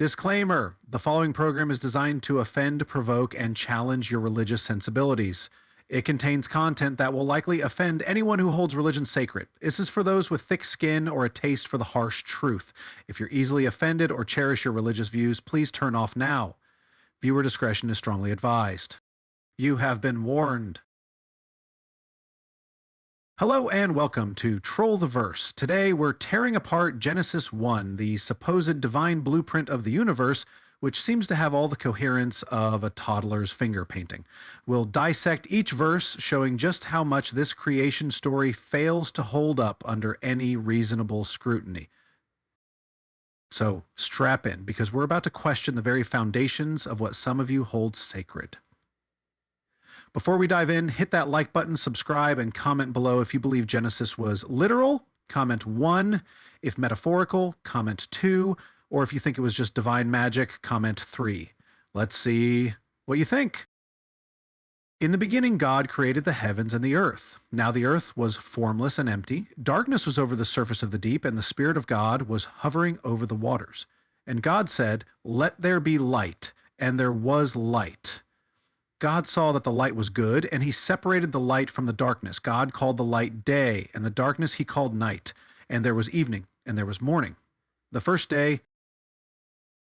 Disclaimer: the following program is designed to offend, provoke, and challenge your religious sensibilities. It contains content that will likely offend anyone who holds religion sacred. This is for those with thick skin or a taste for the harsh truth. If you're easily offended or cherish your religious views, please turn off now. Viewer discretion is strongly advised. You have been warned. Hello and welcome to Troll the Verse. Today we're tearing apart Genesis 1, the supposed divine blueprint of the universe, which seems to have all the coherence of a toddler's finger painting. We'll dissect each verse, showing just how much this creation story fails to hold up under any reasonable scrutiny. So strap in, because we're about to question the very foundations of what some of you hold sacred. Before we dive in, hit that like button, subscribe, and comment below if you believe Genesis was literal. Comment 1. If metaphorical, comment 2. Or if you think it was just divine magic, comment 3. Let's see what you think. In the beginning, God created the heavens and the earth. Now the earth was formless and empty. Darkness was over the surface of the deep, and the Spirit of God was hovering over the waters. And God said, "Let there be light," and there was light. God saw that the light was good, and he separated the light from the darkness. God called the light day, and the darkness he called night. And there was evening, and there was morning. The first day.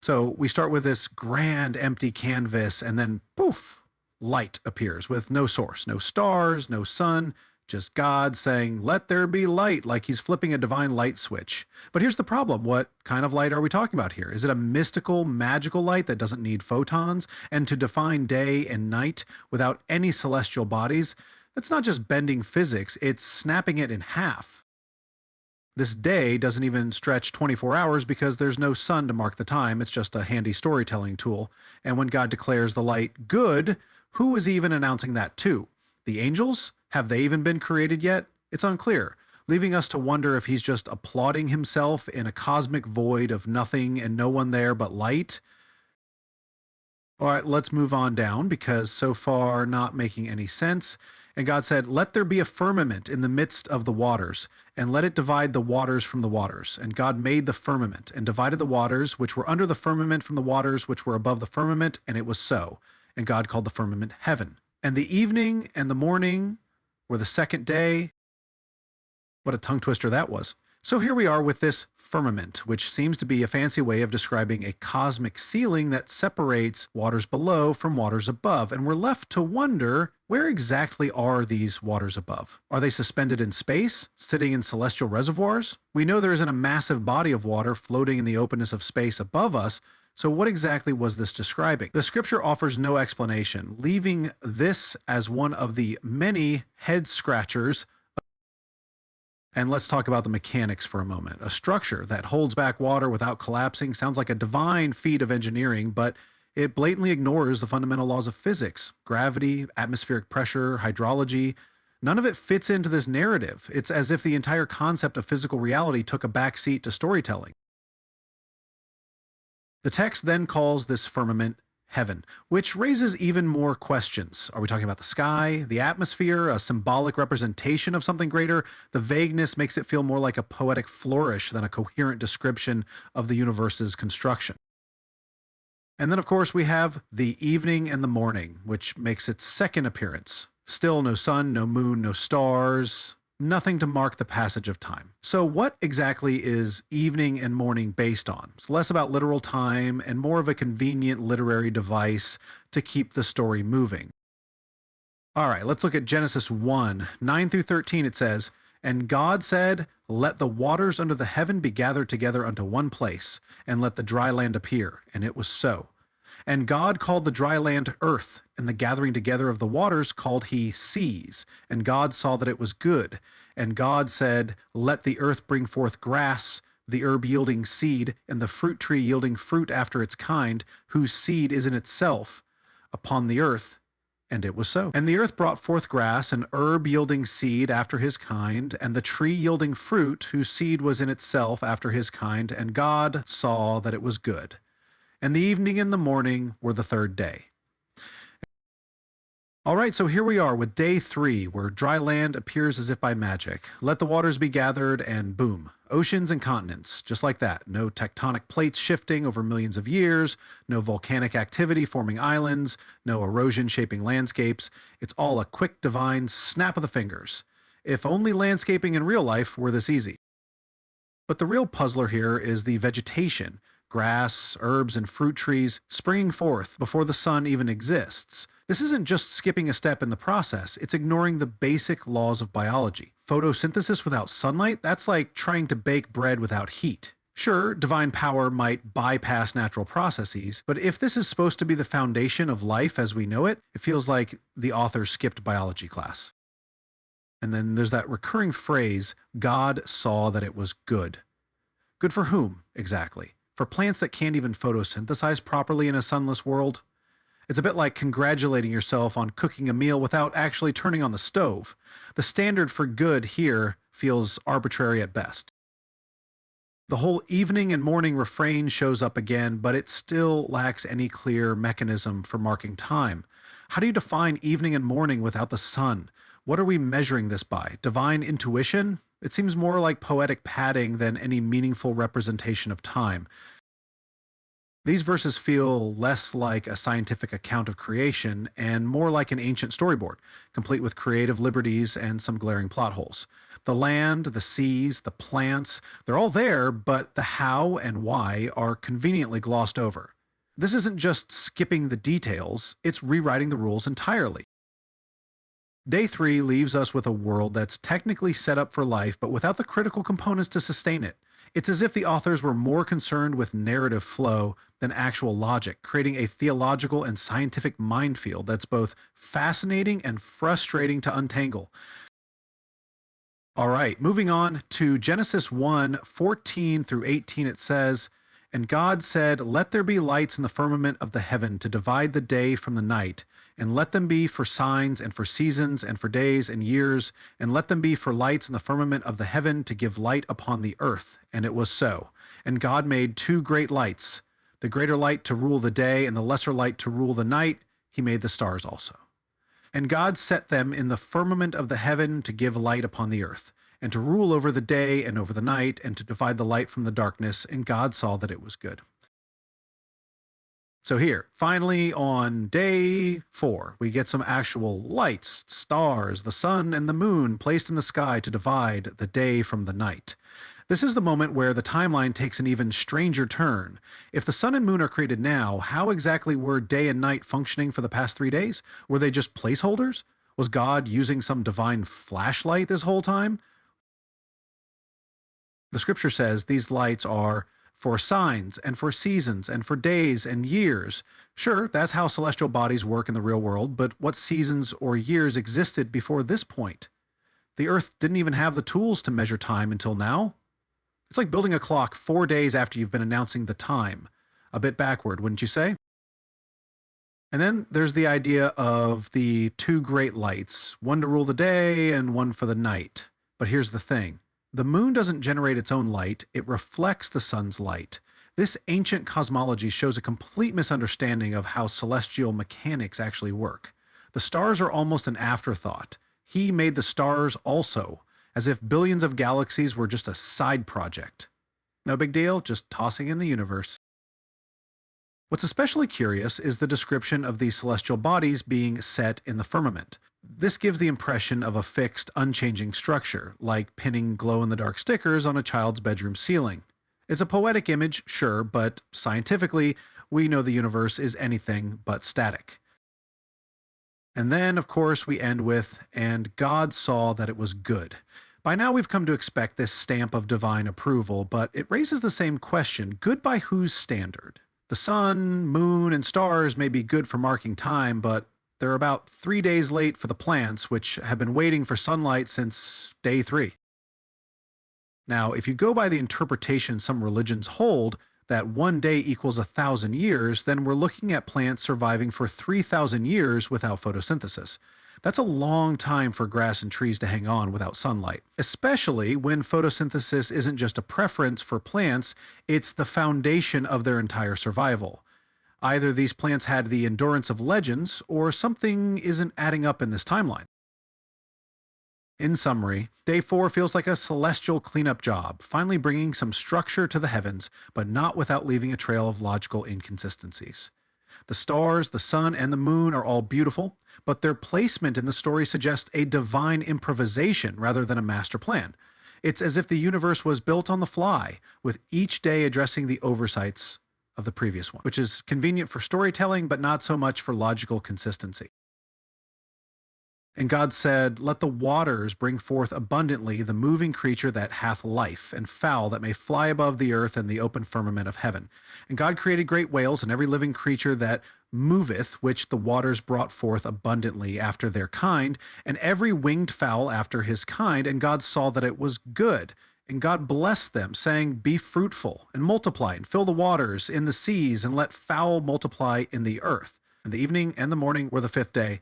So we start with this grand empty canvas, and then poof, light appears with no source, no stars, no sun, just God saying, "Let there be light," like he's flipping a divine light switch. But here's the problem. What kind of light are we talking about here? Is it a mystical, magical light that doesn't need photons? And to define day and night without any celestial bodies, that's not just bending physics, it's snapping it in half. This day doesn't even stretch 24 hours because there's no sun to mark the time. It's just a handy storytelling tool. And when God declares the light good, who is even announcing that to? The angels? Have they even been created yet? It's unclear, leaving us to wonder if he's just applauding himself in a cosmic void of nothing and no one there but light. All right, let's move on down, because so far not making any sense. And God said, "Let there be a firmament in the midst of the waters, and let it divide the waters from the waters. And God made the firmament, and divided the waters which were under the firmament from the waters which were above the firmament, and it was so. And God called the firmament heaven. And the evening and the morning were the second day." What a tongue twister that was. So here we are with this firmament, which seems to be a fancy way of describing a cosmic ceiling that separates waters below from waters above. And we're left to wonder, where exactly are these waters above? Are they suspended in space, sitting in celestial reservoirs? We know there isn't a massive body of water floating in the openness of space above us. So what exactly was this describing? The scripture offers no explanation, leaving this as one of the many head scratchers. And let's talk about the mechanics for a moment. A structure that holds back water without collapsing sounds like a divine feat of engineering, but it blatantly ignores the fundamental laws of physics: gravity, atmospheric pressure, hydrology. None of it fits into this narrative. It's as if the entire concept of physical reality took a backseat to storytelling. The text then calls this firmament heaven, which raises even more questions. Are we talking about the sky, the atmosphere, a symbolic representation of something greater? The vagueness makes it feel more like a poetic flourish than a coherent description of the universe's construction. And then, of course, we have the evening and the morning, which makes its second appearance. Still no sun, no moon, no stars. Nothing to mark the passage of time. So what exactly is evening and morning based on? It's less about literal time and more of a convenient literary device to keep the story moving. All right, let's look at Genesis 1, 9 through 13. It says, "And God said, Let the waters under the heaven be gathered together unto one place, and let the dry land appear. And it was so. And God called the dry land earth, and the gathering together of the waters called he seas. And God saw that it was good. And God said, Let the earth bring forth grass, the herb yielding seed, and the fruit tree yielding fruit after its kind, whose seed is in itself, upon the earth. And it was so. And the earth brought forth grass, and herb yielding seed after his kind, and the tree yielding fruit, whose seed was in itself after his kind. And God saw that it was good. And the evening and the morning were the third day." All right, so here we are with day 3, where dry land appears as if by magic. Let the waters be gathered, and boom, Oceans and continents, just like that. No tectonic plates shifting over millions of years, no volcanic activity forming islands, no erosion shaping landscapes. It's all a quick divine snap of the fingers. If only landscaping in real life were this easy. But the real puzzler here is the vegetation, grass, herbs, and fruit trees springing forth before the sun even exists. This isn't just skipping a step in the process, it's ignoring the basic laws of biology. Photosynthesis without sunlight, that's like trying to bake bread without heat. Sure, divine power might bypass natural processes, but if this is supposed to be the foundation of life as we know it, it feels like the author skipped biology class. And then there's that recurring phrase, God saw that it was good. Good for whom, exactly? For plants that can't even photosynthesize properly in a sunless world? It's a bit like congratulating yourself on cooking a meal without actually turning on the stove. The standard for good here feels arbitrary at best. The whole evening and morning refrain shows up again, but it still lacks any clear mechanism for marking time. How do you define evening and morning without the sun? What are we measuring this by? Divine intuition? It seems more like poetic padding than any meaningful representation of time. These verses feel less like a scientific account of creation and more like an ancient storyboard, complete with creative liberties and some glaring plot holes. The land, the seas, the plants, they're all there, but the how and why are conveniently glossed over. This isn't just skipping the details, it's rewriting the rules entirely. Day 3 leaves us with a world that's technically set up for life, but without the critical components to sustain it. It's as if the authors were more concerned with narrative flow than actual logic, creating a theological and scientific minefield that's both fascinating and frustrating to untangle. All right, moving on to Genesis 1:14 through 18, it says, "And God said, Let there be lights in the firmament of the heaven to divide the day from the night, and let them be for signs and for seasons and for days and years, and let them be for lights in the firmament of the heaven to give light upon the earth. And it was so. And God made 2 great lights, the greater light to rule the day and the lesser light to rule the night. He made the stars also. And God set them in the firmament of the heaven to give light upon the earth, and to rule over the day and over the night, and to divide the light from the darkness. And God saw that it was good." So here, finally on day 4, we get some actual lights, stars, the sun and the moon placed in the sky to divide the day from the night. This is the moment where the timeline takes an even stranger turn. If the sun and moon are created now, how exactly were day and night functioning for the past 3 days? Were they just placeholders? Was God using some divine flashlight this whole time? The scripture says these lights are for signs and for seasons and for days and years. Sure, that's how celestial bodies work in the real world, but what seasons or years existed before this point? The Earth didn't even have the tools to measure time until now. It's like building a clock 4 days after you've been announcing the time. A bit backward, wouldn't you say? And then there's the idea of the 2 great lights, one to rule the day and one for the night. But here's the thing. The moon doesn't generate its own light, it reflects the sun's light. This ancient cosmology shows a complete misunderstanding of how celestial mechanics actually work. The stars are almost an afterthought. He made the stars also, as if billions of galaxies were just a side project. No big deal, just tossing in the universe. What's especially curious is the description of these celestial bodies being set in the firmament. This gives the impression of a fixed, unchanging structure, like pinning glow-in-the-dark stickers on a child's bedroom ceiling. It's a poetic image, sure, but scientifically, we know the universe is anything but static. And then, of course, we end with, "And God saw that it was good." By now we've come to expect this stamp of divine approval, but it raises the same question, good by whose standard? The sun, moon, and stars may be good for marking time, but they're about 3 days late for the plants, which have been waiting for sunlight since day 3. Now, if you go by the interpretation some religions hold, that 1 day equals 1,000 years, then we're looking at plants surviving for 3,000 years without photosynthesis. That's a long time for grass and trees to hang on without sunlight, especially when photosynthesis isn't just a preference for plants, it's the foundation of their entire survival. Either these plants had the endurance of legends, or something isn't adding up in this timeline. In summary, day 4 feels like a celestial cleanup job, finally bringing some structure to the heavens, but not without leaving a trail of logical inconsistencies. The stars, the sun, and the moon are all beautiful, but their placement in the story suggests a divine improvisation rather than a master plan. It's as if the universe was built on the fly, with each day addressing the oversights of the previous one, which is convenient for storytelling, but not so much for logical consistency. And God said, "Let the waters bring forth abundantly the moving creature that hath life, and fowl that may fly above the earth and the open firmament of heaven. And God created great whales and every living creature that moveth, which the waters brought forth abundantly after their kind, and every winged fowl after his kind. And God saw that it was good. And God blessed them, saying, Be fruitful, and multiply, and fill the waters in the seas, and let fowl multiply in the earth. And the evening and the morning were the fifth day."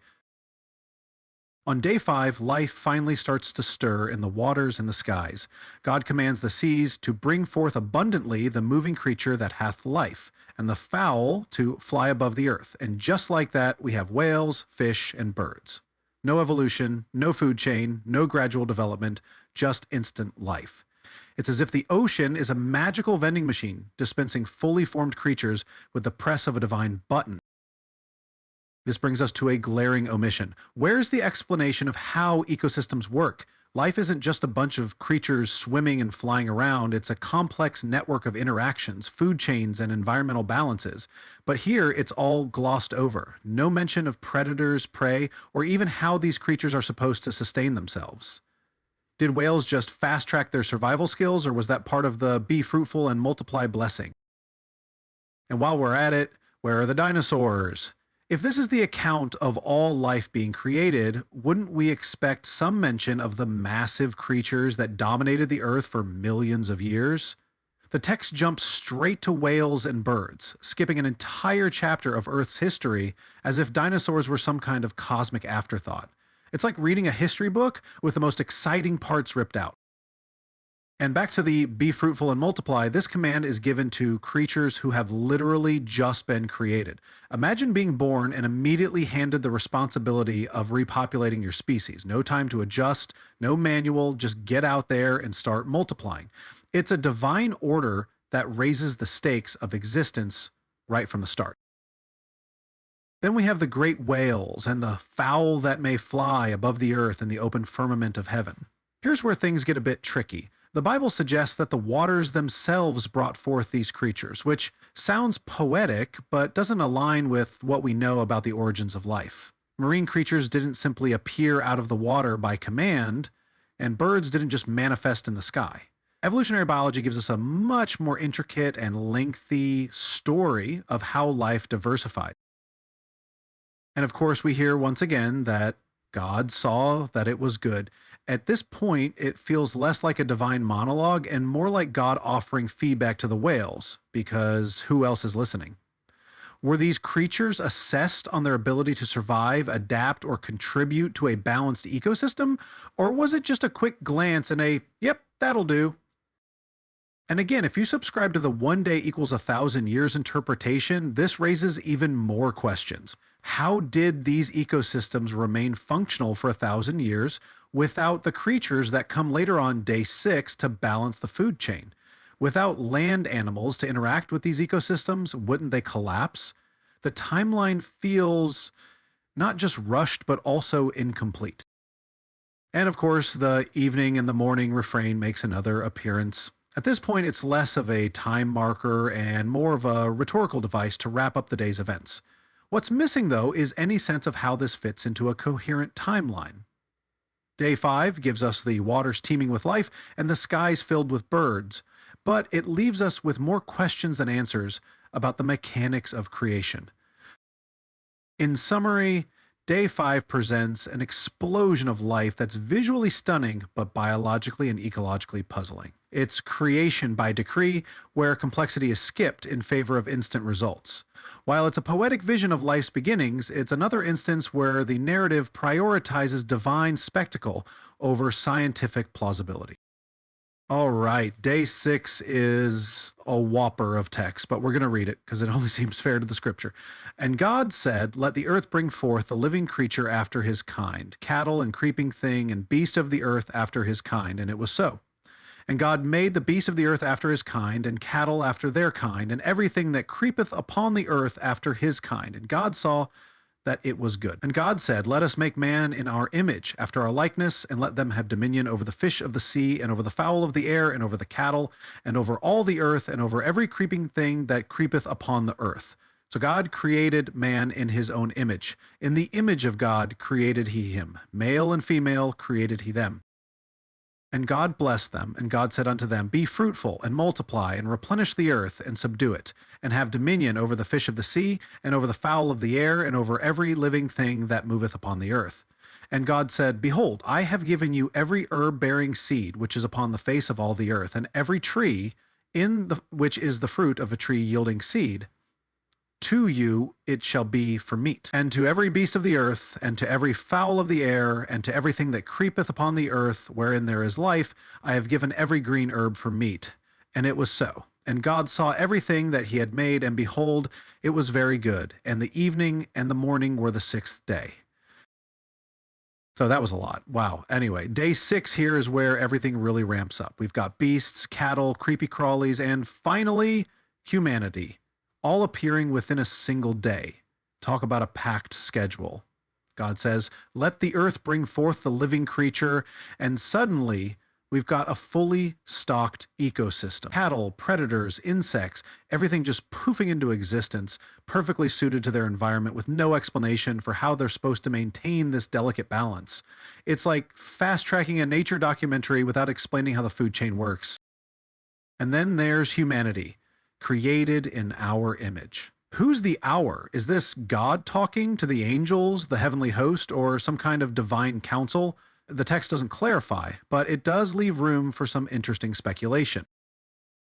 On day 5, life finally starts to stir in the waters and the skies. God commands the seas to bring forth abundantly the moving creature that hath life, and the fowl to fly above the earth. And just like that, we have whales, fish, and birds. No evolution, no food chain, no gradual development, just instant life. It's as if the ocean is a magical vending machine, dispensing fully formed creatures with the press of a divine button. This brings us to a glaring omission. Where's the explanation of how ecosystems work? Life isn't just a bunch of creatures swimming and flying around. It's a complex network of interactions, food chains, and environmental balances. But here, it's all glossed over. No mention of predators, prey, or even how these creatures are supposed to sustain themselves. Did whales just fast-track their survival skills, or was that part of the be fruitful and multiply blessing? And while we're at it, where are the dinosaurs? If this is the account of all life being created, wouldn't we expect some mention of the massive creatures that dominated the earth for millions of years? The text jumps straight to whales and birds, skipping an entire chapter of Earth's history as if dinosaurs were some kind of cosmic afterthought. It's like reading a history book with the most exciting parts ripped out. And back to the be fruitful and multiply, this command is given to creatures who have literally just been created. Imagine being born and immediately handed the responsibility of repopulating your species. No time to adjust, no manual, just get out there and start multiplying. It's a divine order that raises the stakes of existence right from the start. Then we have the great whales and the fowl that may fly above the earth in the open firmament of heaven. Here's where things get a bit tricky. The Bible suggests that the waters themselves brought forth these creatures, which sounds poetic, but doesn't align with what we know about the origins of life. Marine creatures didn't simply appear out of the water by command, and birds didn't just manifest in the sky. Evolutionary biology gives us a much more intricate and lengthy story of how life diversified. And of course, we hear once again that God saw that it was good. At this point, it feels less like a divine monologue and more like God offering feedback to the whales, because who else is listening? Were these creatures assessed on their ability to survive, adapt, or contribute to a balanced ecosystem? Or was it just a quick glance and a, yep, that'll do? And again, if you subscribe to the 1 day equals 1,000 years interpretation, this raises even more questions. How did these ecosystems remain functional for 1,000 years without the creatures that come later on day 6 to balance the food chain? Without land animals to interact with these ecosystems, wouldn't they collapse? The timeline feels not just rushed, but also incomplete. And of course, the evening and the morning refrain makes another appearance. At this point, it's less of a time marker and more of a rhetorical device to wrap up the day's events. What's missing, though, is any sense of how this fits into a coherent timeline. Day 5 gives us the waters teeming with life and the skies filled with birds, but it leaves us with more questions than answers about the mechanics of creation. In summary, Day 5 presents an explosion of life that's visually stunning, but biologically and ecologically puzzling. It's creation by decree, where complexity is skipped in favor of instant results. While it's a poetic vision of life's beginnings, it's another instance where the narrative prioritizes divine spectacle over scientific plausibility. All right, day 6 is a whopper of text, but we're going to read it because it only seems fair to the scripture. And God said, "Let the earth bring forth a living creature after his kind, cattle and creeping thing and beast of the earth after his kind." And it was so. And God made the beast of the earth after his kind, and cattle after their kind, and everything that creepeth upon the earth after his kind. And God saw that it was good. And God said, "Let us make man in our image, after our likeness, and let them have dominion over the fish of the sea, and over the fowl of the air, and over the cattle, and over all the earth, and over every creeping thing that creepeth upon the earth." So God created man in his own image. In the image of God created he him. Male and female created he them. And God blessed them, and God said unto them, "Be fruitful, and multiply, and replenish the earth, and subdue it, and have dominion over the fish of the sea, and over the fowl of the air, and over every living thing that moveth upon the earth." And God said, "Behold, I have given you every herb-bearing seed which is upon the face of all the earth, and every tree which is the fruit of a tree yielding seed. To you it shall be for meat, and to every beast of the earth, and to every fowl of the air, and to everything that creepeth upon the earth, wherein there is life, I have given every green herb for meat." And it was so. And God saw everything that he had made, and behold, it was very good. And the evening and the morning were the 6th day. So that was a lot. Wow. Anyway, day 6 here is where everything really ramps up. We've got beasts, cattle, creepy crawlies, and finally, humanity, all appearing within a single day. Talk about a packed schedule. God says, "Let the earth bring forth the living creature," and suddenly we've got a fully stocked ecosystem. Cattle, predators, insects, everything just poofing into existence, perfectly suited to their environment with no explanation for how they're supposed to maintain this delicate balance. It's like fast-tracking a nature documentary without explaining how the food chain works. And then there's humanity, created in our image. Who's the our? Is this God talking to the angels, the heavenly host, or some kind of divine council? The text doesn't clarify, but it does leave room for some interesting speculation.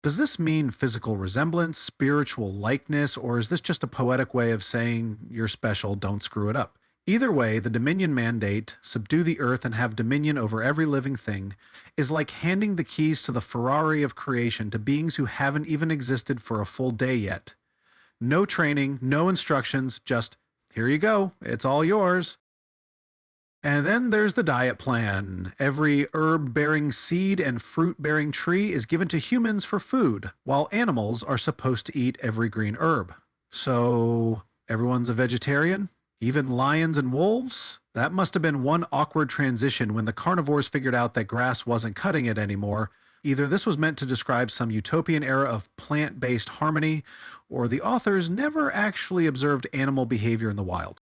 Does this mean physical resemblance, spiritual likeness, or is this just a poetic way of saying you're special, don't screw it up? Either way, the dominion mandate, subdue the earth and have dominion over every living thing, is like handing the keys to the Ferrari of creation to beings who haven't even existed for a full day yet. No training, no instructions, just, here you go, it's all yours. And then there's the diet plan. Every herb-bearing seed and fruit-bearing tree is given to humans for food, while animals are supposed to eat every green herb. So, everyone's a vegetarian? Even lions and wolves? That must have been one awkward transition when the carnivores figured out that grass wasn't cutting it anymore. Either this was meant to describe some utopian era of plant-based harmony, or the authors never actually observed animal behavior in the wild.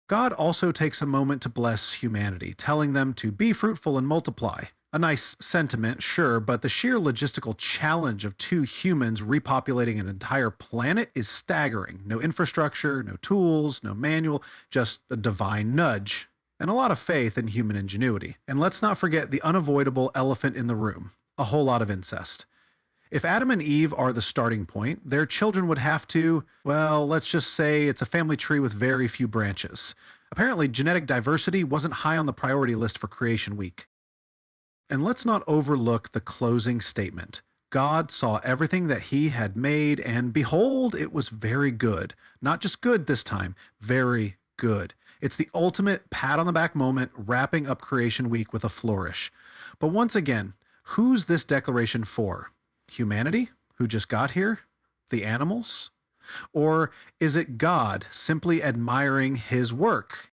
God also takes a moment to bless humanity, telling them to be fruitful and multiply. A nice sentiment, sure, but the sheer logistical challenge of 2 humans repopulating an entire planet is staggering. No infrastructure, no tools, no manual, just a divine nudge. And a lot of faith in human ingenuity. And let's not forget the unavoidable elephant in the room, a whole lot of incest. If Adam and Eve are the starting point, their children would have to, well, let's just say it's a family tree with very few branches. Apparently, genetic diversity wasn't high on the priority list for Creation Week. And let's not overlook the closing statement. God saw everything that he had made, and behold, it was very good. Not just good this time, very good. It's the ultimate pat on the back moment, wrapping up Creation Week with a flourish. But once again, who's this declaration for? Humanity, who just got here? The animals? Or is it God simply admiring his work?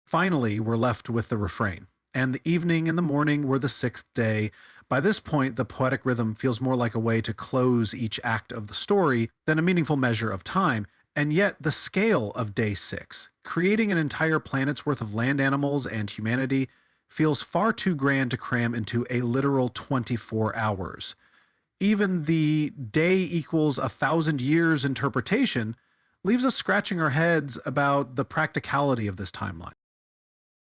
Finally, we're left with the refrain. And the evening and the morning were the 6th day. By this point, the poetic rhythm feels more like a way to close each act of the story than a meaningful measure of time. And yet, the scale of day 6, creating an entire planet's worth of land animals and humanity, feels far too grand to cram into a literal 24 hours. Even the day equals 1,000 years interpretation leaves us scratching our heads about the practicality of this timeline.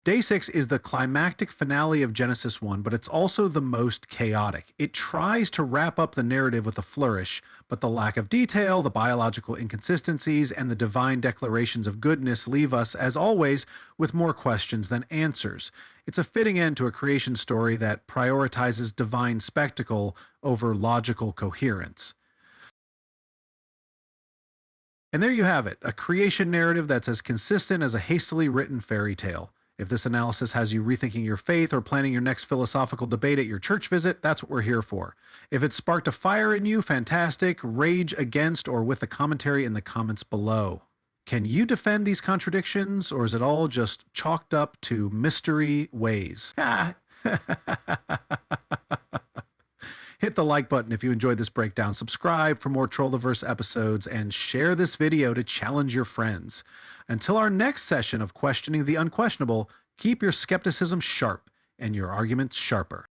Day 6 is the climactic finale of Genesis 1, but it's also the most chaotic. It tries to wrap up the narrative with a flourish, but the lack of detail, the biological inconsistencies, and the divine declarations of goodness leave us, as always, with more questions than answers. It's a fitting end to a creation story that prioritizes divine spectacle over logical coherence. And there you have it, a creation narrative that's as consistent as a hastily written fairy tale. If this analysis has you rethinking your faith or planning your next philosophical debate at your church visit, that's what we're here for. If it sparked a fire in you, fantastic. Rage against or with the commentary in the comments below. Can you defend these contradictions, or is it all just chalked up to mystery ways? Hit the like button if you enjoyed this breakdown, subscribe for more Troll the Verse episodes, and share this video to challenge your friends. Until our next session of questioning the unquestionable, keep your skepticism sharp and your arguments sharper.